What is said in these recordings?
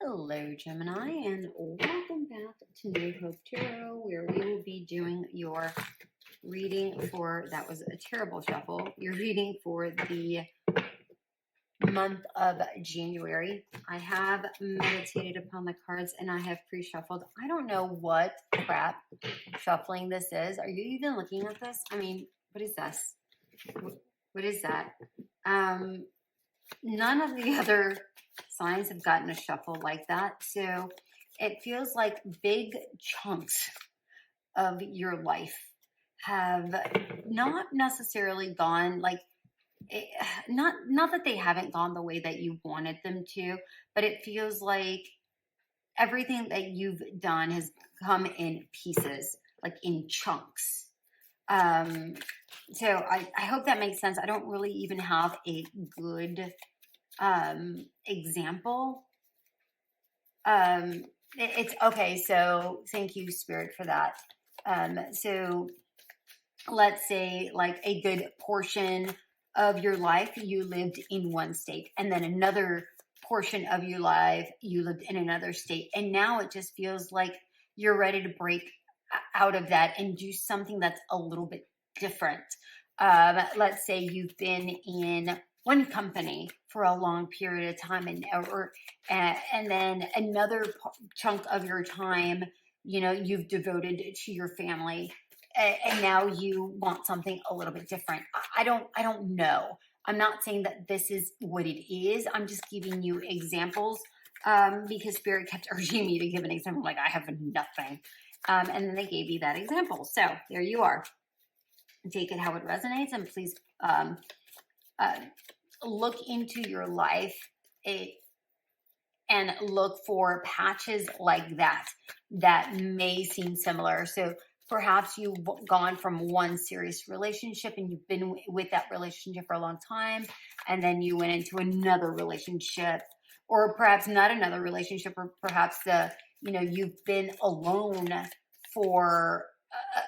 Hello, Gemini, and welcome back to New Hope Tarot, where we will be doing your reading for, that was a terrible shuffle, your reading for the month of January. I have meditated upon the cards and I have pre-shuffled. I don't know what crap shuffling this is. Are you even looking at this? I mean, what is this? What is that? None of the other signs have gotten a shuffle like that. So it feels like big chunks of your life have not necessarily gone like not that they haven't gone the way that you wanted them to, but it feels like everything that you've done has come in pieces, like in chunks. So I hope that makes sense. I don't really even have a good example. It's okay. So thank you, Spirit, for that. So let's say like a good portion of your life you lived in one state, and then another portion of your life you lived in another state, and now it just feels like you're ready to break out of that and do something that's a little bit different. Let's say you've been in one company for a long period of time, and then another chunk of your time, you've devoted to your family, and now you want something a little bit different. I don't know. I'm not saying that this is what it is. I'm just giving you examples because Spirit kept urging me to give an example. Like, I have nothing. And then they gave you that example. So there you are. Take it how it resonates, and please look into your life and look for patches like that may seem similar. So perhaps you've gone from one serious relationship and you've been with that relationship for a long time, and then you went into another relationship, or perhaps not another relationship, or perhaps you've been alone for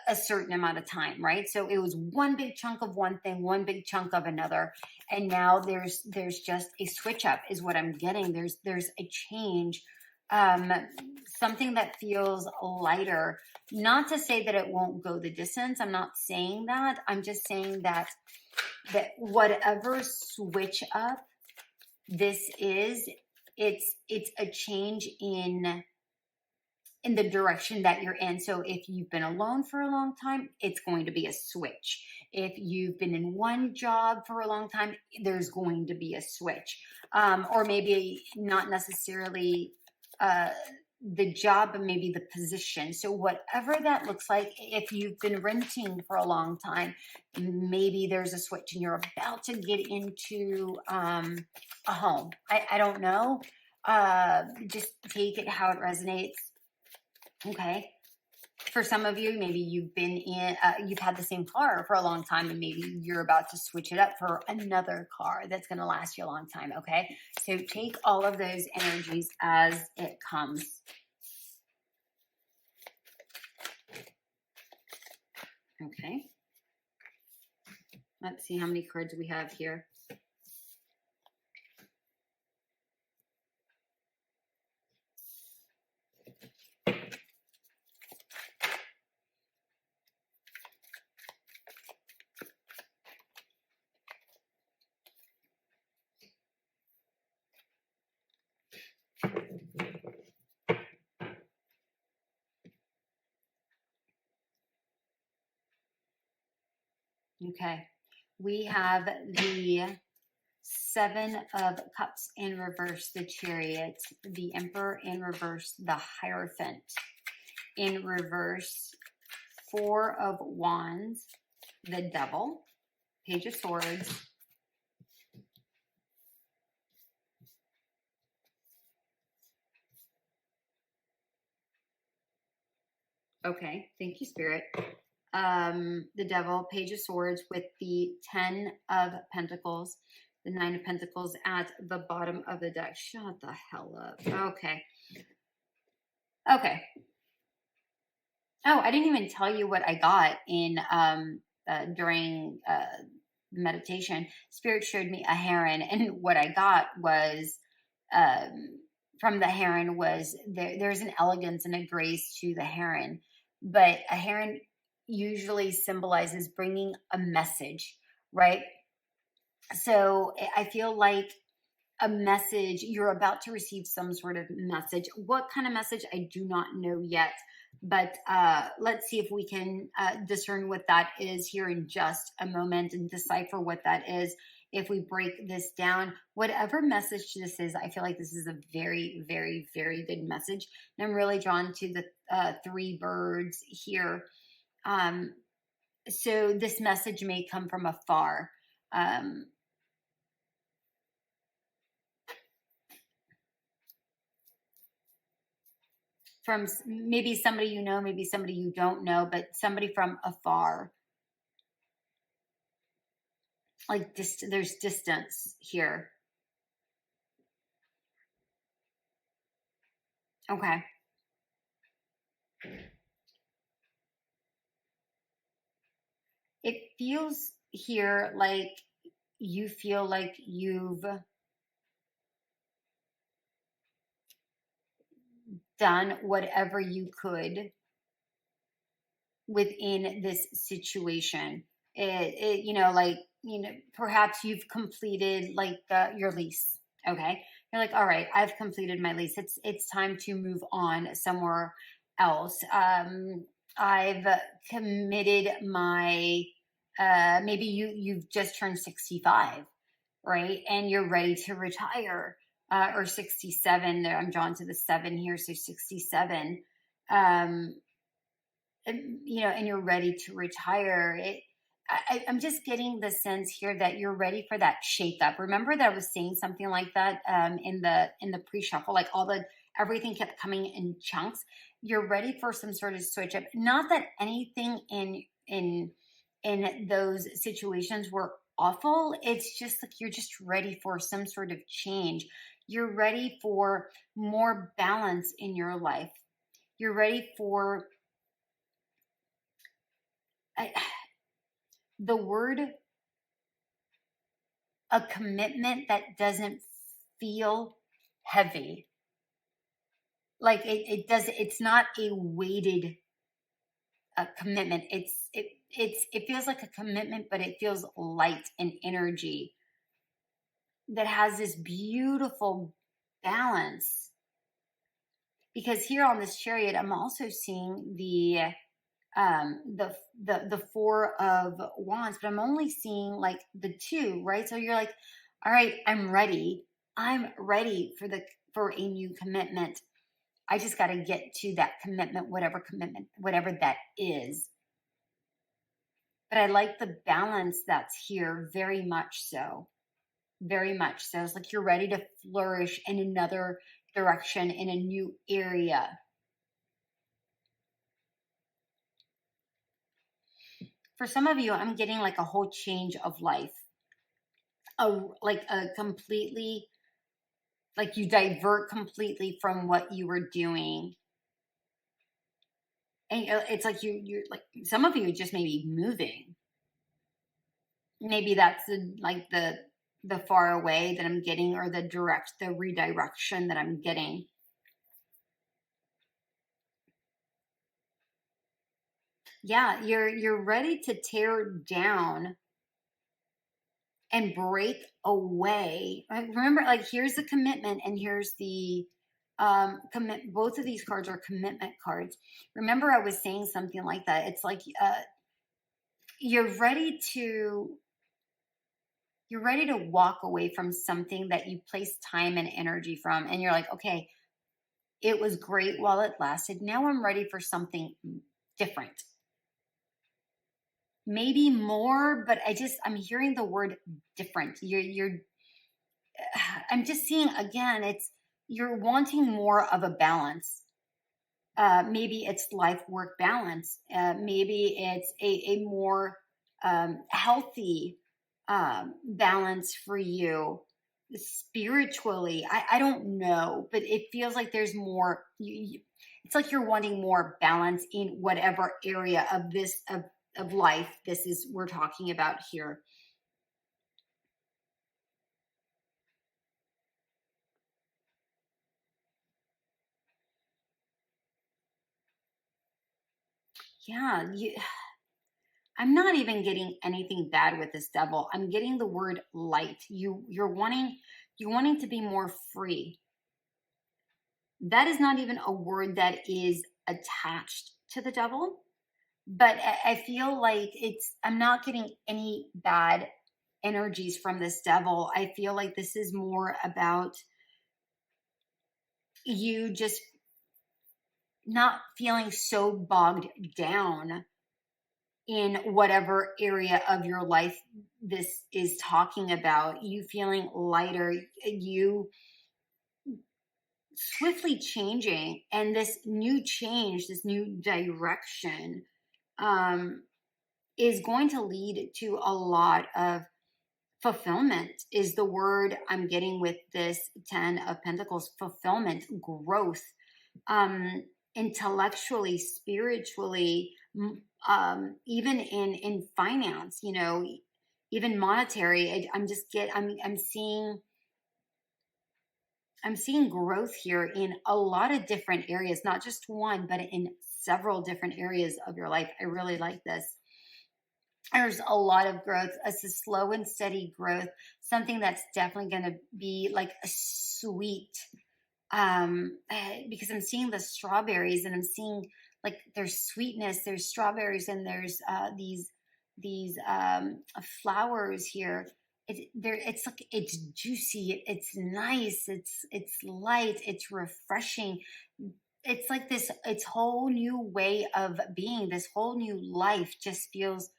a certain amount of time, right? So it was one big chunk of one thing, one big chunk of another, and now there's just a switch up is what I'm getting. There's a change, something that feels lighter. Not to say that it won't go the distance. I'm not saying that. I'm just saying that whatever switch up this is, it's a change in the direction that you're in. So if you've been alone for a long time, it's going to be a switch. If you've been in one job for a long time, there's going to be a switch. Or maybe not necessarily the job, but maybe the position. So whatever that looks like, if you've been renting for a long time, maybe there's a switch and you're about to get into a home. I don't know. Just take it how it resonates. Okay. For some of you, maybe you've been you've had the same car for a long time, and maybe you're about to switch it up for another car that's going to last you a long time. Okay. So take all of those energies as it comes. Okay. Let's see how many cards we have here. Okay, we have the Seven of Cups in reverse, the Chariot, the Emperor in reverse, the Hierophant in reverse, Four of Wands, the Devil, Page of Swords, okay, thank you, Spirit. The Devil, Page of Swords with the 10 of Pentacles, the 9 of Pentacles at the bottom of the deck. Shut the hell up. Okay. Okay. Oh, I didn't even tell you what I got in during meditation. Spirit showed me a heron, and what I got was from the heron was there's an elegance and a grace to the heron, but a heron usually symbolizes bringing a message, right? So I feel like a message, you're about to receive some sort of message. What kind of message, I do not know yet, but let's see if we can discern what that is here in just a moment and decipher what that is. If we break this down, whatever message this is, I feel like this is a very, very, very good message. And I'm really drawn to the three birds here. So this message may come from afar. From maybe somebody you know, maybe somebody you don't know, but somebody from afar. Like there's distance here. Okay. It feels here like you feel like you've done whatever you could within this situation. Like, perhaps you've completed like your lease. Okay. You're like, all right, I've completed my lease. It's time to move on somewhere else. I've committed my, maybe you've just turned 65, right? And you're ready to retire, or 67. There, I'm drawn to the 7 here. So 67. Um, and you're ready to retire. I'm just getting the sense here that you're ready for that shakeup. Remember that I was saying something like that in the pre-shuffle, like everything kept coming in chunks. You're ready for some sort of switch up. Not that anything in those situations were awful. It's just like you're just ready for some sort of change. You're ready for more balance in your life. You're ready for the word, a commitment that doesn't feel heavy. Like it's not a weighted commitment. It feels like a commitment, but it feels light and energy that has this beautiful balance. Because here on this chariot, I'm also seeing the 4 of wands, but I'm only seeing like the 2, right? So you're like, all right, I'm ready for a new commitment. I just got to get to that commitment, whatever that is. But I like the balance that's here, very much so. Very much so. It's like you're ready to flourish in another direction, in a new area. For some of you, I'm getting like a whole change of life. Like you divert completely from what you were doing. And it's like you're like, some of you just maybe moving. Maybe that's the far away that I'm getting, or the redirection that I'm getting. Yeah, you're ready to tear down and break away. Remember, like, here's the commitment and here's the both of these cards are commitment cards. Remember, I was saying something like that. It's like you're ready to walk away from something that you placed time and energy from, and you're like, okay, it was great while it lasted. Now I'm ready for something different. Maybe more, but I'm hearing the word different. I'm just seeing, again, you're wanting more of a balance. Maybe it's life work balance. Maybe it's a more healthy balance for you spiritually. I don't know, but it feels like there's more. It's like you're wanting more balance in whatever area of life we're talking about here. Yeah, I'm not even getting anything bad with this devil. I'm getting the word light. You're wanting to be more free. That is not even a word that is attached to the devil, but I feel like I'm not getting any bad energies from this devil. I feel like this is more about you just not feeling so bogged down in whatever area of your life this is talking about, you feeling lighter, you swiftly changing, and this new change, this new direction, um, is going to lead to a lot of fulfillment, is the word I'm getting with this 10 of Pentacles. Fulfillment, growth, um, intellectually, spiritually, even in finance, even monetary. I'm seeing growth here in a lot of different areas, not just one, but in several different areas of your life. I really like this. There's a lot of growth. It's a slow and steady growth, something that's definitely going to be like a sweet, because I'm seeing the strawberries, and I'm seeing like there's sweetness, there's strawberries, and there's these flowers here. It's like it's juicy, it's nice, it's light, it's refreshing. It's like it's whole new way of being. This whole new life just feels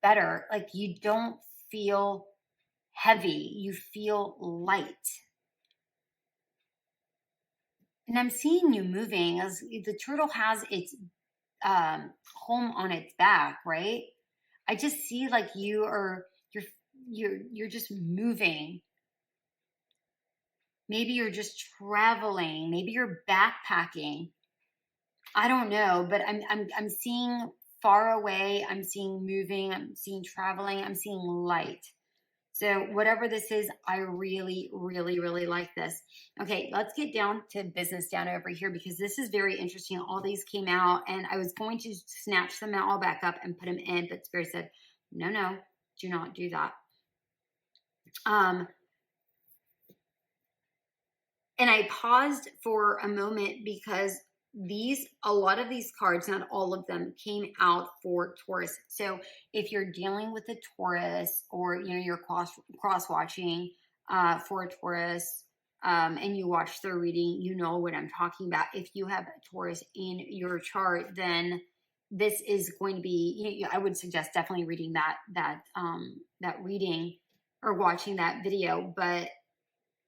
better. Like you don't feel heavy, you feel light. And I'm seeing you moving as the turtle has its home on its back, right? I just see like you're just moving. Maybe you're just traveling, maybe you're backpacking. I don't know, but I'm seeing far away, I'm seeing moving, I'm seeing traveling, I'm seeing light. So whatever this is, I really, really, really like this. Okay, let's get down to business down over here, because this is very interesting. All these came out, and I was going to snatch them all back up and put them in, but Spirit said, no, no, do not do that. And I paused for a moment because a lot of these cards, not all of them, came out for Taurus. So if you're dealing with a Taurus, or you're cross watching for a Taurus, and you watch the reading, you know what I'm talking about. If you have a Taurus in your chart, then this is going to be. I would suggest definitely reading that reading or watching that video, but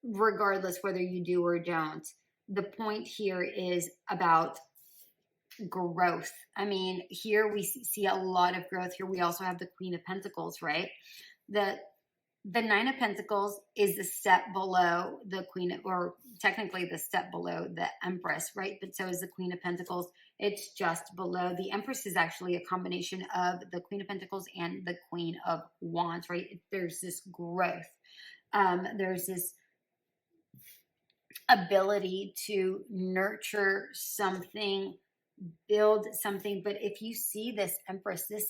regardless whether you do or don't, the point here is about growth. I mean, here we see a lot of growth. Here we also have the Queen of Pentacles, right? The Nine of Pentacles is the step below the Queen, or technically the step below the Empress, right? But so is the Queen of Pentacles. It's just below. The Empress is actually a combination of the Queen of Pentacles and the Queen of Wands, right? There's this growth. There's this ability to nurture something, build something. But if you see this Empress, did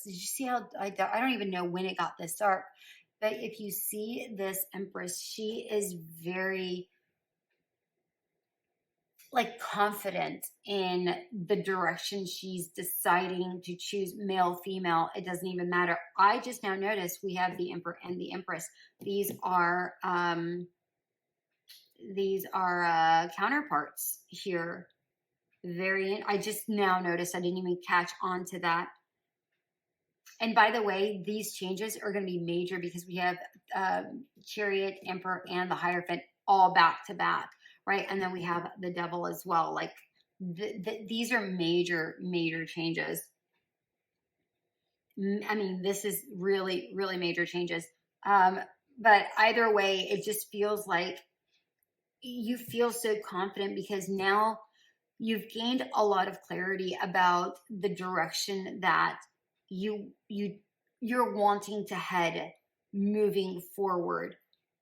you see how I don't even know when it got this dark, but if you see this Empress, she is very like confident in the direction she's deciding to choose, male, female, it doesn't even matter. I just now noticed we have the Emperor and the Empress. These are counterparts here. I just now noticed, I didn't even catch on to that. And by the way, these changes are going to be major because we have Chariot, Emperor, and the Hierophant all back to back, right? And then we have the Devil as well. Like these are major, major changes. I mean, this is really, really major changes. But either way, it just feels like you feel so confident because now you've gained a lot of clarity about the direction that you're wanting to head moving forward.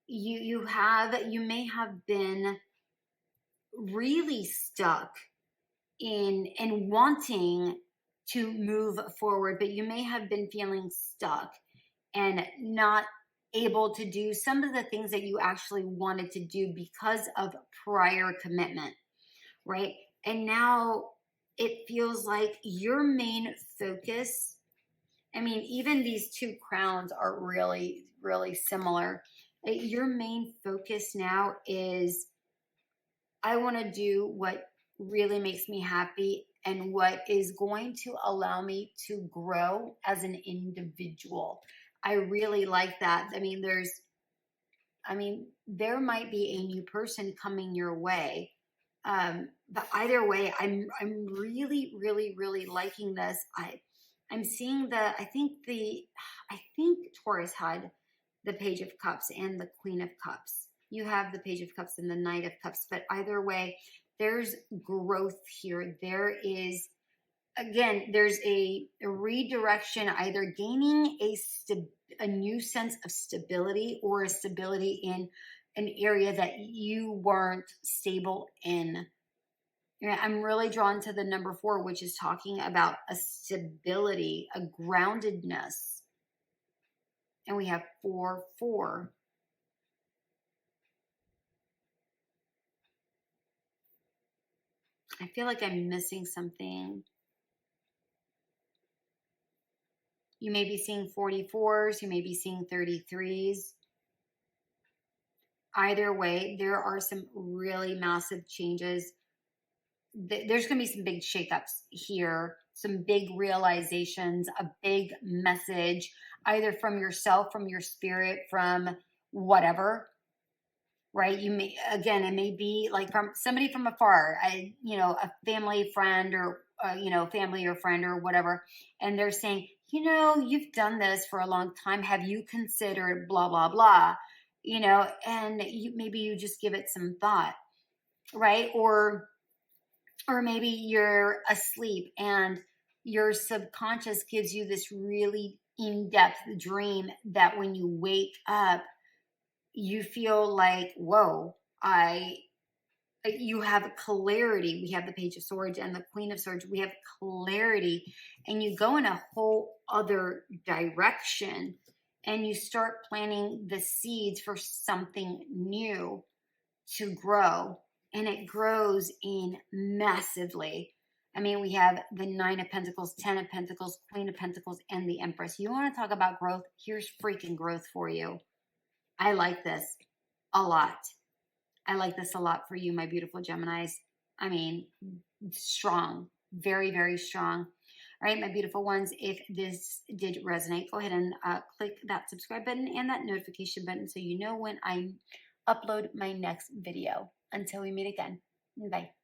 You may have been really stuck in wanting to move forward, but you may have been feeling stuck and not able to do some of the things that you actually wanted to do because of prior commitment, right? And now it feels like your main focus, I mean, even these two crowns are really, really similar. Your main focus now is, I want to do what really makes me happy and what is going to allow me to grow as an individual. I really like that. There might be a new person coming your way. But either way, I'm really, really, really liking this. I'm seeing I think Taurus had the Page of Cups and the Queen of Cups. You have the Page of Cups and the Knight of Cups, but either way, there's growth here. There's a redirection, either gaining a new sense of stability or a stability in an area that you weren't stable in. I'm really drawn to the number 4, which is talking about a stability, a groundedness. And we have 4, 4. I feel like I'm missing something. You may be seeing 44s. You may be seeing 33s. Either way, there are some really massive changes. There's going to be some big shakeups here, some big realizations, a big message, either from yourself, from your spirit, from whatever, right? It may be like from somebody from afar, a family friend or, family or friend or whatever. And they're saying, you've done this for a long time. Have you considered blah, blah, blah, and maybe you just give it some thought, right? Or maybe you're asleep and your subconscious gives you this really in-depth dream that when you wake up, you feel like, whoa, you have clarity. We have the Page of Swords and the Queen of Swords. We have clarity, and you go in a whole other direction and you start planting the seeds for something new to grow. And it grows in massively. I mean, we have the 9 of Pentacles, 10 of Pentacles, Queen of Pentacles, and the Empress. You want to talk about growth? Here's freaking growth for you. I like this a lot. I like this a lot for you, my beautiful Geminis. I mean, strong, very, very strong. All right, my beautiful ones, if this did resonate, go ahead and click that subscribe button and that notification button so you know when I upload my next video. Until we meet again, bye.